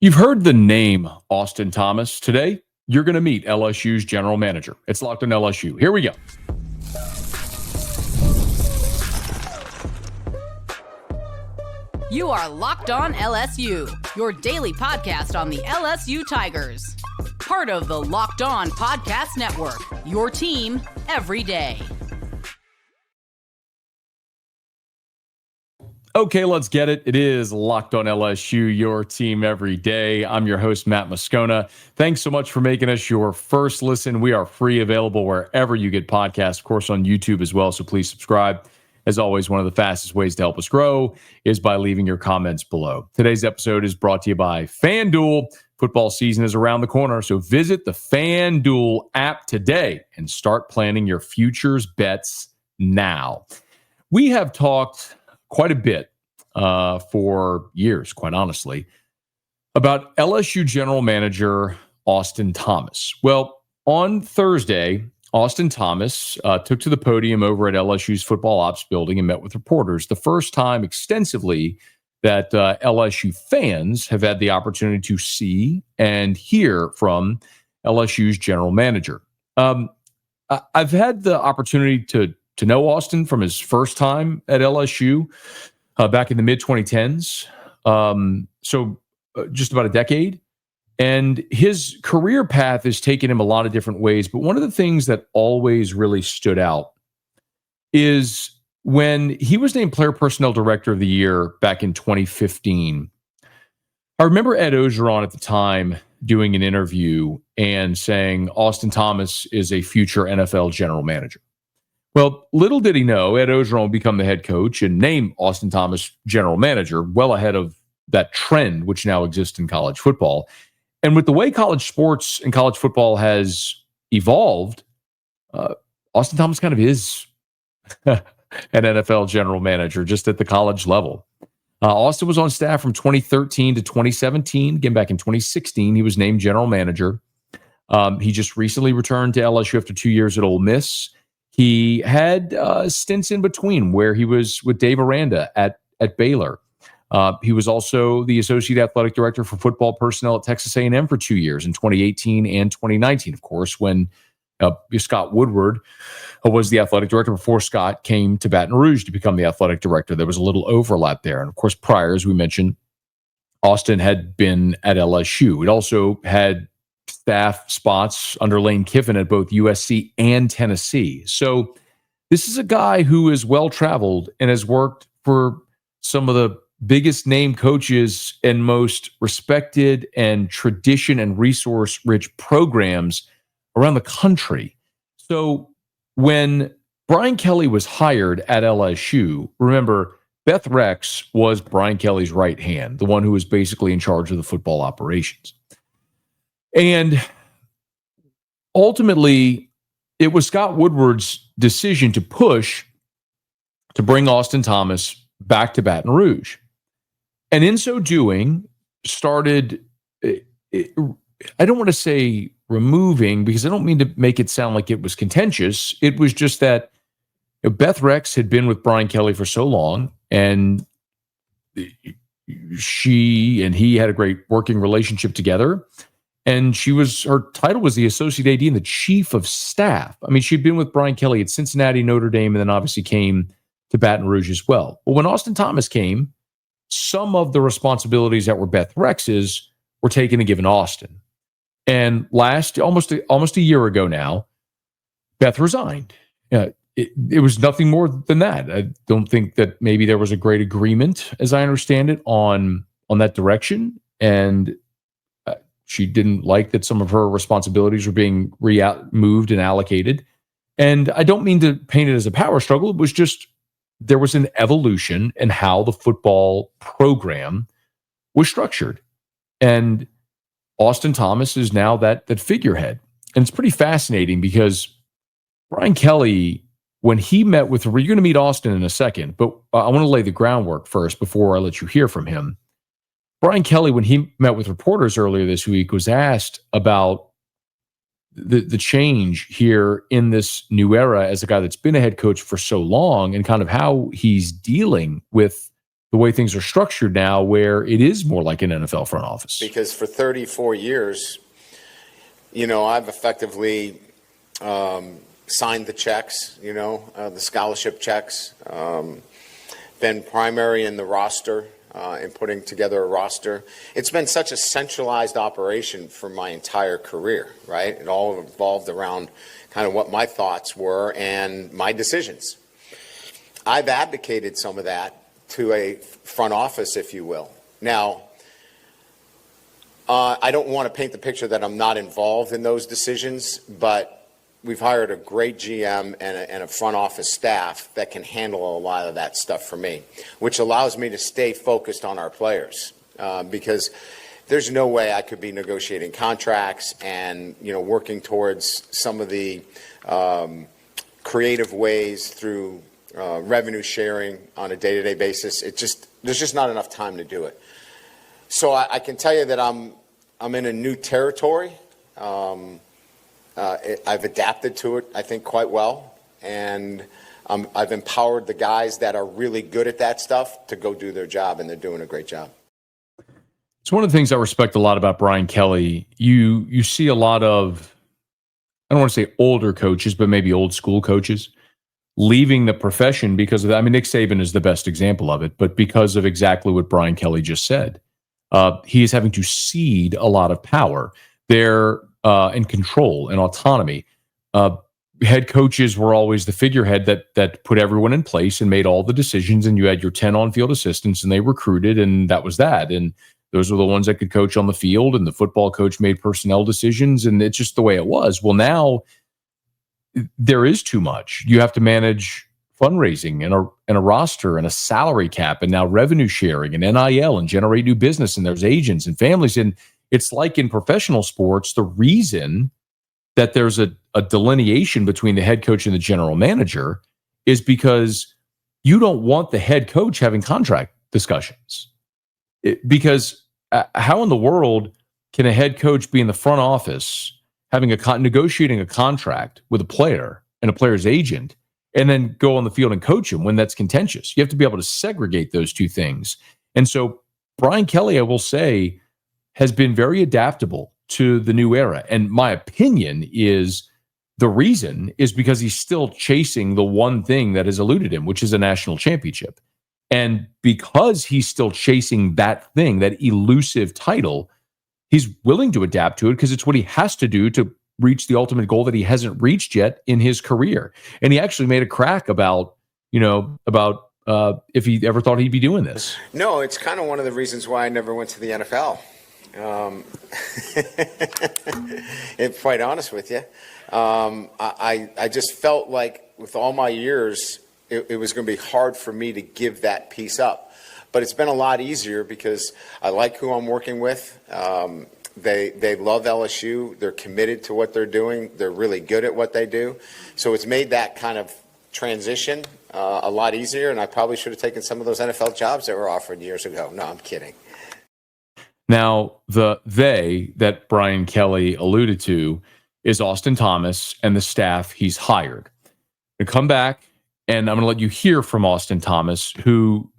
You've heard the name Austin Thomas. Today, you're going to meet LSU's general manager. It's Locked on LSU. Here we go. You are Locked on LSU, your daily podcast on the LSU Tigers. Part of the Locked On Podcast Network, your team every day. Okay, let's get it. It is Locked on LSU, your team every day. I'm your host, Matt Moscona. Thanks so much for making us your first listen. We are free, available wherever you get podcasts, of course, on YouTube as well. So please subscribe. As always, one of the fastest ways to help us grow is by leaving your comments below. Today's episode is brought to you by FanDuel. Football season is around the corner, so visit the FanDuel app today and start planning your futures bets now. We have talked quite a bit for years, quite honestly, about LSU general manager Austin Thomas. Well, on Thursday, Austin Thomas took to the podium over at LSU's football ops building and met with reporters. The first time extensively that LSU fans have had the opportunity to see and hear from LSU's general manager. I've had the opportunity to know Austin from his first time at LSU back in the mid-2010s, so just about a decade. And his career path has taken him a lot of different ways. But one of the things that always really stood out is when he was named Player Personnel Director of the Year back in 2015. I remember Ed Ogeron at the time doing an interview and saying Austin Thomas is a future NFL general manager. Well, little did he know, Ed Ogeron would become the head coach and name Austin Thomas general manager well ahead of that trend, which now exists in college football. And with the way college sports and college football has evolved, Austin Thomas kind of is an NFL general manager just at the college level. Austin was on staff from 2013 to 2017. Again, back in 2016, he was named general manager. He just recently returned to LSU after 2 years at Ole Miss. He had stints in between where he was with Dave Aranda at Baylor. He was also the associate athletic director for football personnel at Texas A&M for 2 years in 2018 and 2019, of course, when Scott Woodward was the athletic director before Scott came to Baton Rouge to become the athletic director. There was a little overlap there. And of course, prior, as we mentioned, Austin had been at LSU. It also had staff spots under Lane Kiffin at both USC and Tennessee. So this is a guy who is well-traveled and has worked for some of the biggest name coaches and most respected and tradition and resource-rich programs around the country. So when Brian Kelly was hired at LSU, remember, Beth Rex was Brian Kelly's right hand, the one who was basically in charge of the football operations. And ultimately, it was Scott Woodward's decision to push to bring Austin Thomas back to Baton Rouge. And in so doing, started, I don't want to say removing, because I don't mean to make it sound like it was contentious. It was just that Beth Rex had been with Brian Kelly for so long, and she and he had a great working relationship together. And her title was the associate AD and the chief of staff. I mean, she'd been with Brian Kelly at Cincinnati, Notre Dame, and then obviously came to Baton Rouge as well. But when Austin Thomas came, some of the responsibilities that were Beth Rex's were taken and given Austin. And almost a year ago now, Beth resigned. It was nothing more than that. I don't think that maybe there was a great agreement, as I understand it, on that direction. And she didn't like that some of her responsibilities were being moved and allocated. And I don't mean to paint it as a power struggle. It was just there was an evolution in how the football program was structured. And Austin Thomas is now that figurehead. And it's pretty fascinating because Brian Kelly, when he met with, you're going to meet Austin in a second, but I want to lay the groundwork first before I let you hear from him. Brian Kelly, when he met with reporters earlier this week, was asked about the change here in this new era as a guy that's been a head coach for so long and kind of how he's dealing with the way things are structured now, where it is more like an NFL front office? Because for 34 years, I've effectively signed the checks, the scholarship checks, been primary in the roster, in putting together a roster. It's been such a centralized operation for my entire career, right? It all revolved around kind of what my thoughts were and my decisions. I've abdicated some of that to a front office, if you will. Now, I don't want to paint the picture that I'm not involved in those decisions, but we've hired a great GM and a front office staff that can handle a lot of that stuff for me, which allows me to stay focused on our players, because there's no way I could be negotiating contracts and working towards some of the creative ways through revenue sharing on a day-to-day basis. There's just not enough time to do it. So I can tell you that I'm in a new territory. I've adapted to it, I think, quite well, and I've empowered the guys that are really good at that stuff to go do their job, and they're doing a great job. It's one of the things I respect a lot about Brian Kelly. You see a lot of, I don't want to say older coaches, but maybe old school coaches leaving the profession because of that. I mean, Nick Saban is the best example of it, but because of exactly what Brian Kelly just said. He is having to cede a lot of power there and control and autonomy. Head coaches were always the figurehead that put everyone in place and made all the decisions, and you had your 10 on-field assistants, and they recruited, and that was that. And those were the ones that could coach on the field, and the football coach made personnel decisions, and it's just the way it was. Well, now there is too much. You have to manage fundraising and a roster and a salary cap and now revenue sharing and NIL and generate new business, and there's agents and families. And it's like in professional sports, the reason that there's a delineation between the head coach and the general manager is because you don't want the head coach having contract discussions. Because how in the world can a head coach be in the front office having negotiating a contract with a player and a player's agent and then go on the field and coach him when that's contentious? You have to be able to segregate those two things. And so Brian Kelly, I will say, has been very adaptable to the new era. And my opinion is the reason is because he's still chasing the one thing that has eluded him, which is a national championship. And because he's still chasing that thing, that elusive title, he's willing to adapt to it because it's what he has to do to reach the ultimate goal that he hasn't reached yet in his career. And he actually made a crack about if he ever thought he'd be doing this. No, it's kind of one of the reasons why I never went to the NFL. If quite honest with you, I just felt like with all my years, it was going to be hard for me to give that piece up. But it's been a lot easier because I like who I'm working with. They love LSU. They're committed to what they're doing. They're really good at what they do. So it's made that kind of transition a lot easier. And I probably should have taken some of those NFL jobs that were offered years ago. No, I'm kidding. Now, they that Brian Kelly alluded to is Austin Thomas and the staff he's hired. To come back, and I'm going to let you hear from Austin Thomas, who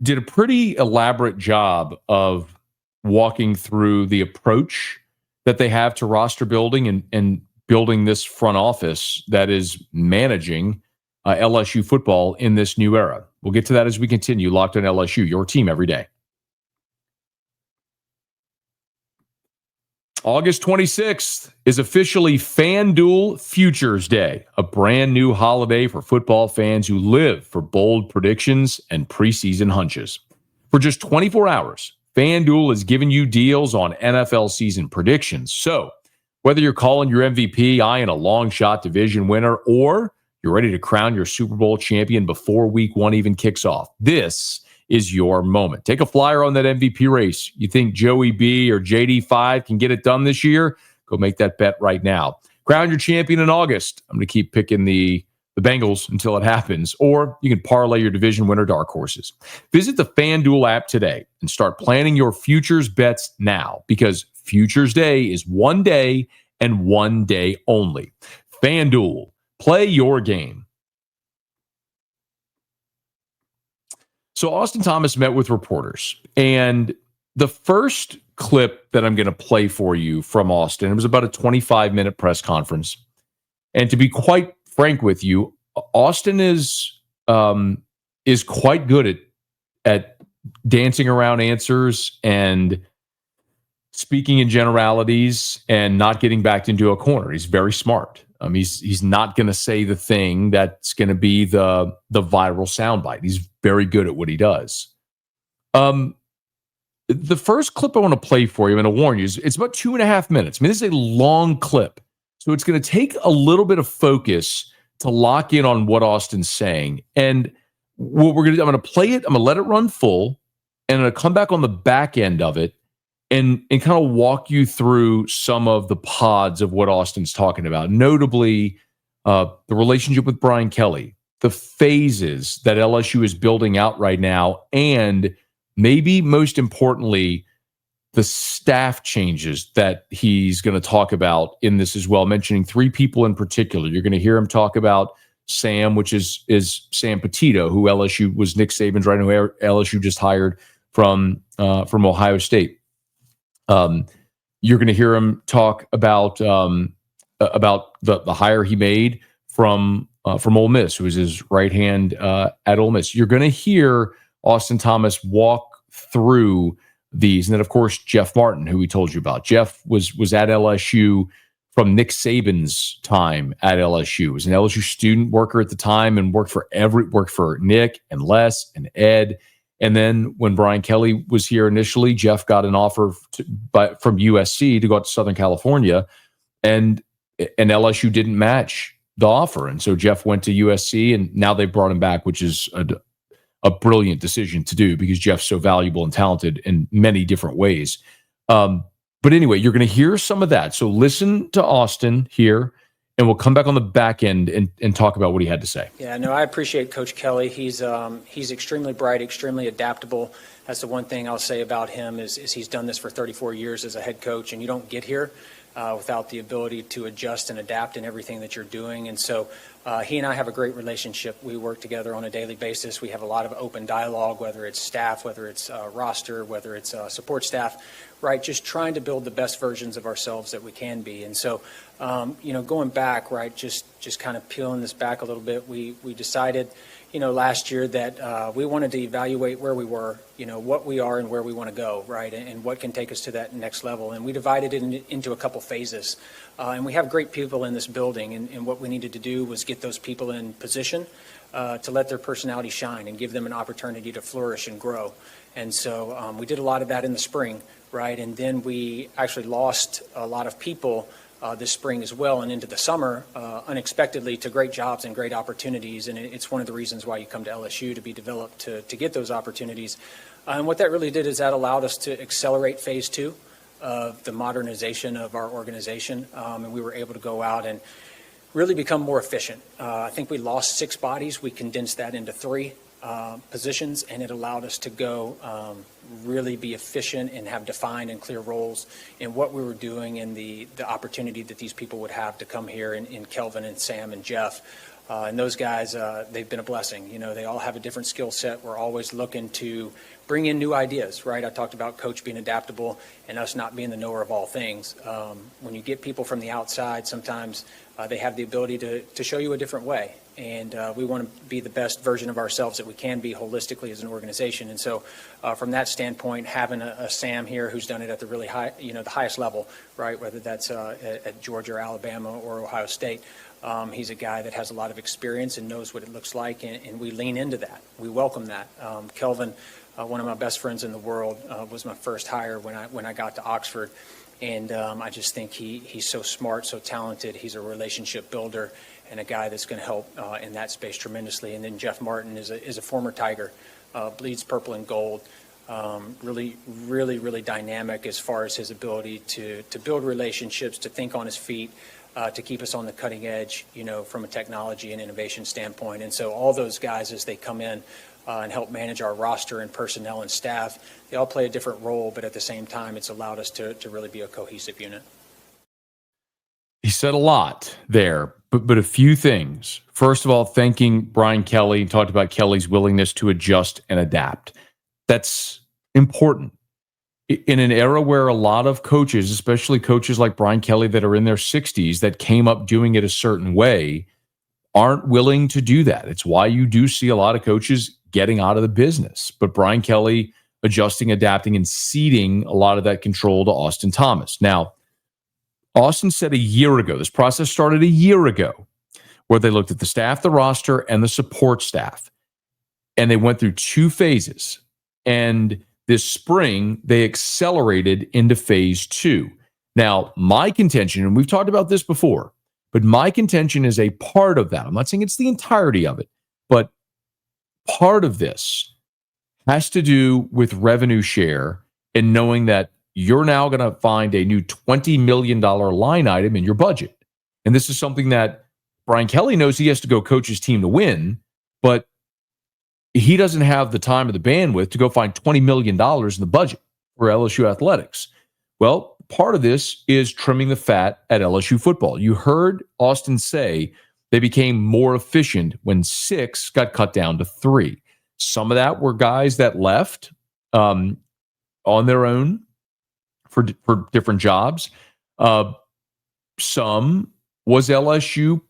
did a pretty elaborate job of walking through the approach that they have to roster building and building this front office that is managing LSU football in this new era. We'll get to that as we continue. Locked on LSU, your team every day. August 26th is officially FanDuel Futures Day, a brand new holiday for football fans who live for bold predictions and preseason hunches. For just 24 hours, FanDuel is giving you deals on NFL season predictions. So whether you're calling your MVP, eyeing a long shot division winner, or you're ready to crown your Super Bowl champion before week one even kicks off, this is your moment. Take a flyer on that MVP race. You think Joey B or JD5 can get it done this year? Go make that bet right now. Crown your champion in August. I'm going to keep picking the Bengals until it happens, or you can parlay your division winner dark horses. Visit the FanDuel app today and start planning your futures bets now, because Futures Day is one day and one day only. FanDuel, play your game. So Austin Thomas met with reporters, and the first clip that I'm going to play for you from Austin, it was about a 25-minute press conference. And to be quite frank with you, Austin is quite good at dancing around answers and speaking in generalities and not getting backed into a corner. He's very smart. He's not going to say the thing that's going to be the viral soundbite. He's very good at what he does. The first clip I want to play for you, I'm going to warn you, it's about 2.5 minutes. I mean, this is a long clip. So it's going to take a little bit of focus to lock in on what Austin's saying. And what I'm going to play it, I'm going to let it run full, and I'm going to come back on the back end of it and kind of walk you through some of the pods of what Austin's talking about, notably the relationship with Brian Kelly, the phases that LSU is building out right now, and maybe most importantly, the staff changes that he's going to talk about in this as well, mentioning 3 people in particular. You're going to hear him talk about Sam, which is Sam Petito, who LSU was Nick Saban's right, who LSU just hired from Ohio State. You're going to hear him talk about the hire he made from Ole Miss, who is his right hand at Ole Miss. You're going to hear Austin Thomas walk through these, and then of course Jeff Martin, who we told you about. Jeff was at LSU from Nick Saban's time at LSU. Was an LSU student worker at the time and worked for Nick and Les and Ed. And then when Brian Kelly was here initially, Jeff got an offer from USC to go out to Southern California, and LSU didn't match the offer. And so Jeff went to USC, and now they brought him back, which is a brilliant decision to do because Jeff's so valuable and talented in many different ways. But anyway, you're going to hear some of that. So listen to Austin here, and we'll come back on the back end and talk about what he had to say. Yeah, no, I appreciate Coach Kelly. He's extremely bright, extremely adaptable. That's the one thing I'll say about him is he's done this for 34 years as a head coach, and you don't get here without the ability to adjust and adapt in everything that you're doing. And so he and I have a great relationship. We work together on a daily basis. We have a lot of open dialogue, whether it's staff, whether it's roster, whether it's support staff, right? Just trying to build the best versions of ourselves that we can be. And so, going back, right, just kind of peeling this back a little bit, we decided, last year that we wanted to evaluate where we were, what we are and where we want to go, right, and what can take us to that next level. And we divided it into a couple phases. And we have great people in this building, and what we needed to do was get those people in position to let their personality shine and give them an opportunity to flourish and grow. And so we did a lot of that in the spring, right, and then we actually lost a lot of people this spring as well and into the summer unexpectedly to great jobs and great opportunities. And it's one of the reasons why you come to LSU, to be developed to get those opportunities. And what that really did is that allowed us to accelerate phase 2 of the modernization of our organization. And we were able to go out and really become more efficient. I think we lost 6 bodies. We condensed that into 3 positions, and it allowed us to go really be efficient and have defined and clear roles in what we were doing and the opportunity that these people would have to come here in Kelvin and Sam and Jeff. And those guys, they've been a blessing. They all have a different skill set. We're always looking to bring in new ideas, right? I talked about Coach being adaptable and us not being the knower of all things. When you get people from the outside, sometimes they have the ability to show you a different way. And we want to be the best version of ourselves that we can be holistically as an organization. And so from that standpoint, having a Sam here who's done it at the really high, the highest level, right, whether that's at Georgia or Alabama or Ohio State, he's a guy that has a lot of experience and knows what it looks like, and we lean into that. We welcome that. Kelvin, one of my best friends in the world, was my first hire when I got to Oxford. And I just think he's so smart, so talented. He's a relationship builder and a guy that's going to help in that space tremendously. And then Jeff Martin is a former Tiger, bleeds purple and gold. Really, really, really dynamic as far as his ability to build relationships, to think on his feet, to keep us on the cutting edge, from a technology and innovation standpoint. And so all those guys, as they come in and help manage our roster and personnel and staff, they all play a different role, but at the same time, it's allowed us to really be a cohesive unit. said a lot there, but a few things. First of all, thanking Brian Kelly, talked about Kelly's willingness to adjust and adapt. That's important. In an era where a lot of coaches, especially coaches like Brian Kelly that are in their 60s that came up doing it a certain way, aren't willing to do that. It's why you do see a lot of coaches getting out of the business. But Brian Kelly adjusting, adapting, and ceding a lot of that control to Austin Thomas. Now, Austin said a year ago, this process started a year ago, where they looked at the staff, the roster, and the support staff. And they went through two phases. And this spring, they accelerated into phase two. Now, my contention, and we've talked about this before, but my contention is a part of that. I'm not saying it's the entirety of it, but part of this has to do with revenue share and knowing that you're now going to find a new $20 million line item in your budget. And this is something that Brian Kelly knows he has to go coach his team to win, but he doesn't have the time or the bandwidth to go find $20 million in the budget for LSU athletics. Well, part of this is trimming the fat at LSU football. You heard Austin say they became more efficient when 6 got cut down to 3. Some of that were guys that left on their own for different jobs. Some was LSU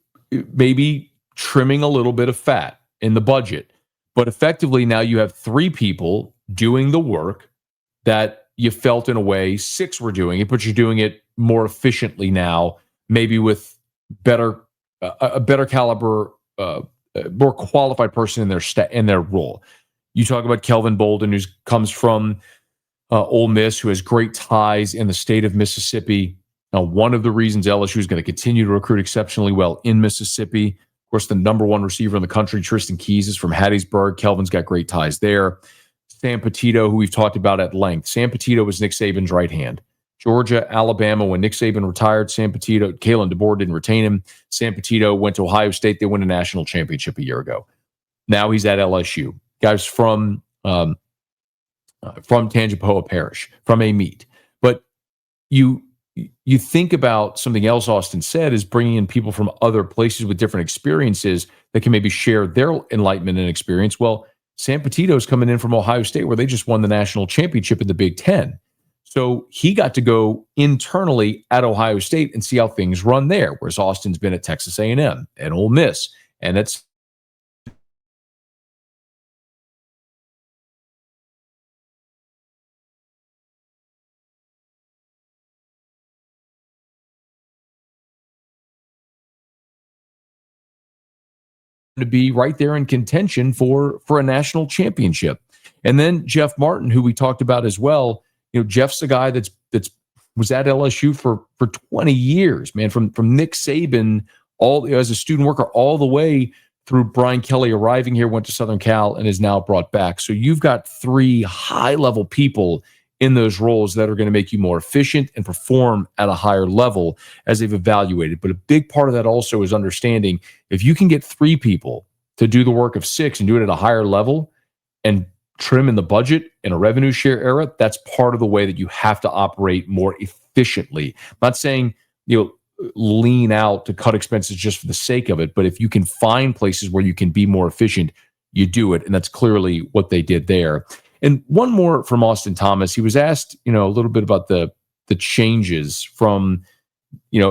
maybe trimming a little bit of fat in the budget. But effectively, now you have 3 people doing the work that you felt in a way 6 were doing it, but you're doing it more efficiently now, maybe with a better caliber, more qualified person in their role. You talk about Kelvin Bolden, who comes from Ole Miss, who has great ties in the state of Mississippi. Now, one of the reasons LSU is going to continue to recruit exceptionally well in Mississippi. Of course, the number 1 receiver in the country, Tristan Keys, is from Hattiesburg. Kelvin's got great ties there. Sam Petito, who we've talked about at length. Sam Petito was Nick Saban's right hand. Georgia, Alabama, when Nick Saban retired, Sam Petito, Kalen DeBoer didn't retain him. Sam Petito went to Ohio State. They won a national championship a year ago. Now he's at LSU. Guys from Tangipahoa Parish, from a meet. But you think about something else Austin said is bringing in people from other places with different experiences that can maybe share their enlightenment and experience. Well, Sam Petito's coming in from Ohio State, where they just won the national championship in the Big Ten. So he got to go internally at Ohio State and see how things run there, whereas Austin's been at Texas A&M and Ole Miss. And it's to be right there in contention for a national championship. And then Jeff Martin, who we talked about as well. Jeff's a guy that's was at LSU for 20 years, man, from Nick Saban as a student worker all the way through Brian Kelly arriving here, went to Southern Cal, and is now brought back. So you've got 3 high-level people in those roles that are going to make you more efficient and perform at a higher level as they've evaluated. But a big part of that also is understanding if you can get 3 people to do the work of 6 and do it at a higher level and trim in the budget in a revenue share era, that's part of the way that you have to operate more efficiently. I'm not saying lean out to cut expenses just for the sake of it, but if you can find places where you can be more efficient, you do it. And that's clearly what they did there. And one more from Austin Thomas. He was asked, a little bit about the changes from,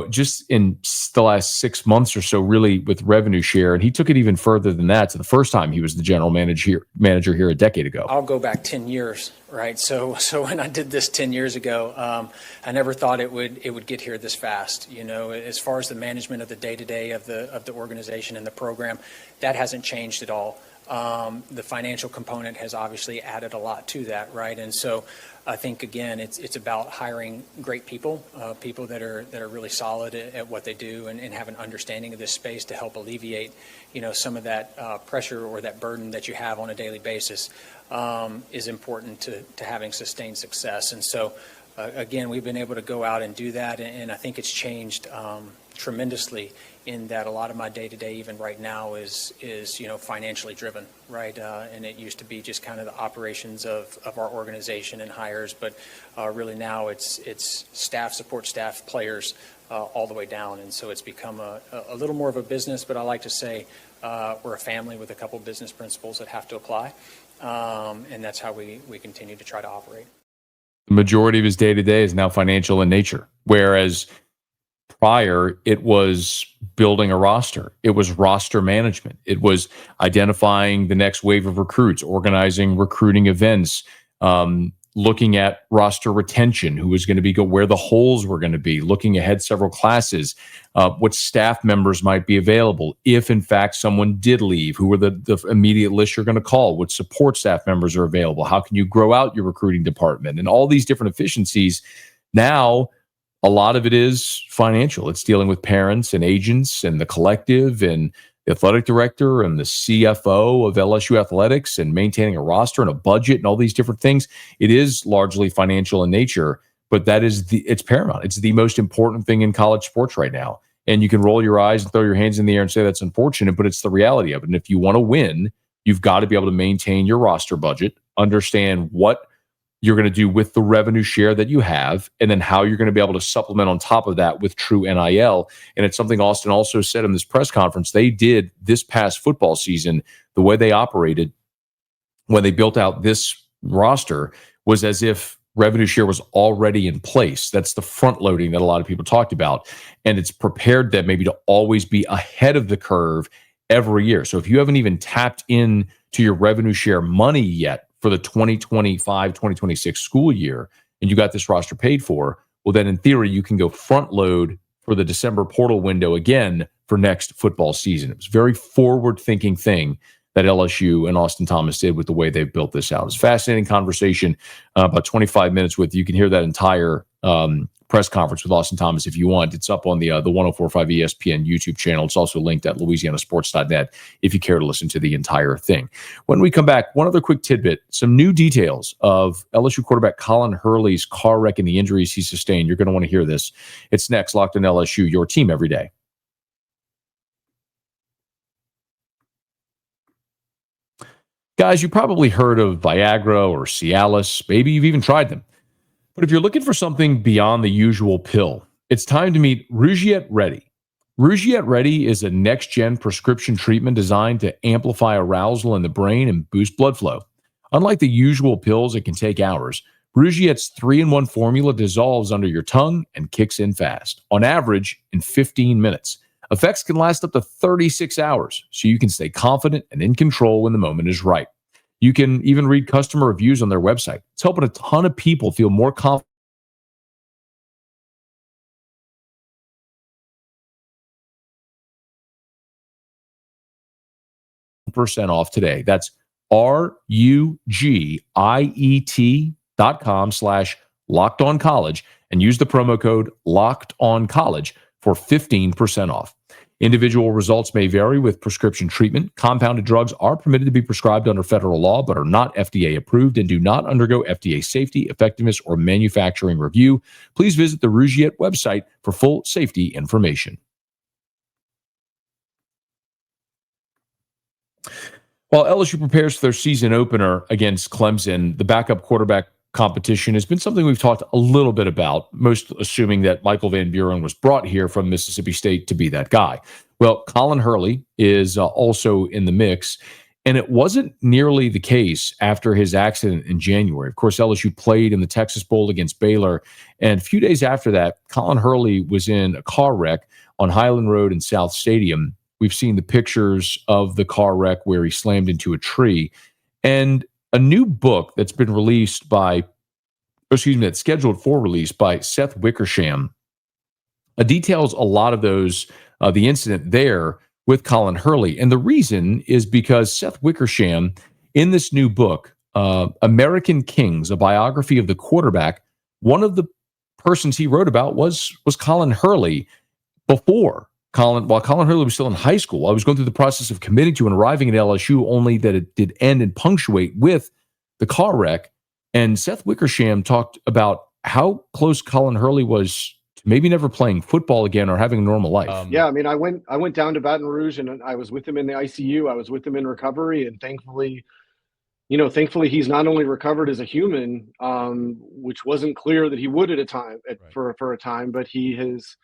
just in the last 6 months or so, really with revenue share. And he took it even further than that to the first time he was the general manager here a decade ago. I'll go back 10 years, right? So when I did this 10 years ago, I never thought it would get here this fast. As far as the management of the day-to-day of the organization and the program, that hasn't changed at all. The financial component has obviously added a lot to that, right? And so I think, again, it's about hiring great people, people that are really solid at what they do and have an understanding of this space to help alleviate, some of that pressure or that burden that you have on a daily basis is important to having sustained success. And so, again, we've been able to go out and do that, and I think it's changed tremendously in that a lot of my day-to-day, even right now, is financially driven, right? And it used to be just kind of the operations of our organization and hires, but really now it's staff, support staff, players, all the way down. And so it's become a little more of a business, but I like to say we're a family with a couple business principles that have to apply. And that's how we continue to try to operate. The majority of his day-to-day is now financial in nature, whereas prior, it was building a roster. It was roster management. It was identifying the next wave of recruits, organizing recruiting events, looking at roster retention, who was going to be, where the holes were going to be, looking ahead several classes, what staff members might be available. If, in fact, someone did leave, who were the immediate list you're going to call, what support staff members are available, how can you grow out your recruiting department, and all these different efficiencies. Now, a lot of it is financial. It's dealing with parents and agents and the collective and the athletic director and the CFO of LSU athletics and maintaining a roster and a budget and all these different things. It is largely financial in nature, but it's paramount. It's the most important thing in college sports right now. And you can roll your eyes and throw your hands in the air and say that's unfortunate, but it's the reality of it. And if you want to win, you've got to be able to maintain your roster budget, understand what you're going to do with the revenue share that you have, and then how you're going to be able to supplement on top of that with true NIL. And it's something Austin also said in this press conference. They did this past football season, the way they operated when they built out this roster was as if revenue share was already in place. That's the front loading that a lot of people talked about. And it's prepared them maybe to always be ahead of the curve every year. So if you haven't even tapped in to your revenue share money yet for the 2025-2026 school year, and you got this roster paid for, well, then in theory, you can go front load for the December portal window again for next football season. It was a very forward-thinking thing that LSU and Austin Thomas did with the way they've built this out. It's a fascinating conversation, about 25 minutes with. You can hear that entire press conference with Austin Thomas if you want. It's up on the 1045 ESPN YouTube channel. It's also linked at louisianasports.net if you care to listen to the entire thing. When we come back, one other quick tidbit, some new details of LSU quarterback Colin Hurley's car wreck and the injuries he sustained. You're going to want to hear this. It's next, Locked on LSU, your team every day. Guys, you probably heard of Viagra or Cialis. Maybe you've even tried them. But if you're looking for something beyond the usual pill, it's time to meet Rougiette Ready. Rougiette Ready is a next-gen prescription treatment designed to amplify arousal in the brain and boost blood flow. Unlike the usual pills that can take hours, Rougiette's 3-in-1 formula dissolves under your tongue and kicks in fast, on average in 15 minutes. Effects can last up to 36 hours, so you can stay confident and in control when the moment is right. You can even read customer reviews on their website. It's helping a ton of people feel more confident. % off today. That's RUGIET.com/LockedOnCollege and use the promo code LockedOnCollege for 15% off. Individual results may vary with prescription treatment. Compounded drugs are permitted to be prescribed under federal law, but are not FDA approved and do not undergo FDA safety, effectiveness, or manufacturing review. Please visit the Rougiette website for full safety information. While LSU prepares for their season opener against Clemson, the backup quarterback competition has been something we've talked a little bit about, most assuming that Michael Van Buren was brought here from Mississippi State to be that guy. Well, Colin Hurley is also in the mix, and it wasn't nearly the case after his accident in January. Of course, LSU played in the Texas Bowl against Baylor, and a few days after that, Colin Hurley was in a car wreck on Highland Road in South Stadium. We've seen the pictures of the car wreck where he slammed into a tree, and a new book that's been released that's scheduled for release by Seth Wickersham details a lot of those, the incident there with Colin Hurley. And the reason is because Seth Wickersham, in this new book, American Kings, a biography of the quarterback, one of the persons he wrote about was Colin Hurley while Colin Hurley was still in high school. I was going through the process of committing to and arriving at LSU, only that it did end and punctuate with the car wreck. And Seth Wickersham talked about how close Colin Hurley was maybe never playing football again or having a normal life. Yeah, I mean, I went down to Baton Rouge and I was with him in the ICU. I was with him in recovery, and thankfully he's not only recovered as a human, which wasn't clear that he would at a time for a time, but he has,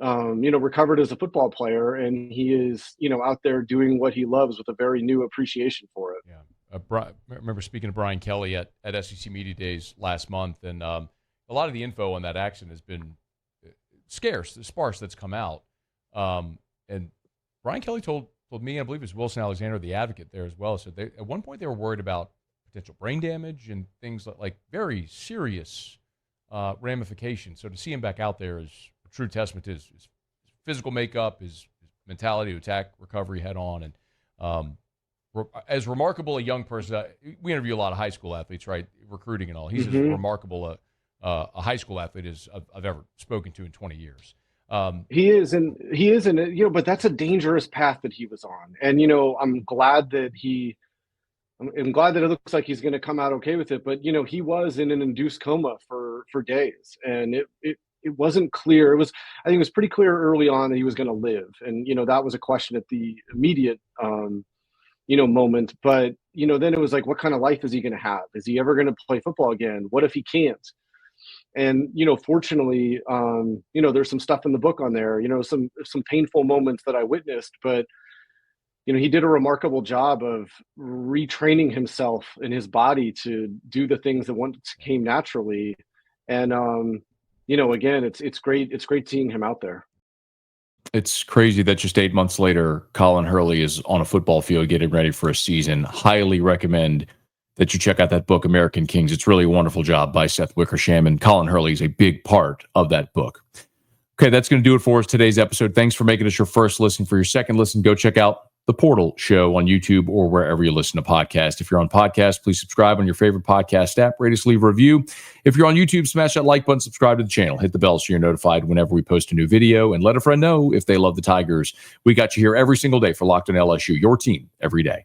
recovered as a football player, and he is, out there doing what he loves with a very new appreciation for it. Yeah. I remember speaking to Brian Kelly at SEC Media Days last month, and a lot of the info on that accident has been sparse that's come out. And Brian Kelly told me, and I believe it was Wilson Alexander, the advocate there as well, said at one point they were worried about potential brain damage and things like very serious ramifications. So to see him back out there is a true testament to his physical makeup, his mentality to attack recovery head on. And as remarkable a young person, we interview a lot of high school athletes, right? Recruiting and all. He's as remarkable a high school athlete as I've ever spoken to in 20 years. He is, but that's a dangerous path that he was on. And, I'm glad that it looks like he's going to come out okay with it. But, he was in an induced coma for days, and it wasn't clear. I think it was pretty clear early on that he was going to live. And, that was a question at the immediate, moment. But, then it was like, what kind of life is he going to have? Is he ever going to play football again? What if he can't? And, fortunately, there's some stuff in the book on there, some painful moments that I witnessed, but, he did a remarkable job of retraining himself and his body to do the things that once came naturally. And, again, it's great. It's great seeing him out there. It's crazy that just 8 months later, Colin Hurley is on a football field getting ready for a season. Highly recommend that you check out that book, American Kings. It's really a wonderful job by Seth Wickersham, and Colin Hurley is a big part of that book. Okay, that's going to do it for us today's episode. Thanks for making us your first listen. For your second listen, go check out The Portal Show on YouTube or wherever you listen to podcasts. If you're on podcast, please subscribe on your favorite podcast app. Rate us, leave a review. If you're on YouTube, smash that like button, subscribe to the channel, hit the bell so you're notified whenever we post a new video, and let a friend know if they love the Tigers. We got you here every single day for Locked on LSU, your team every day.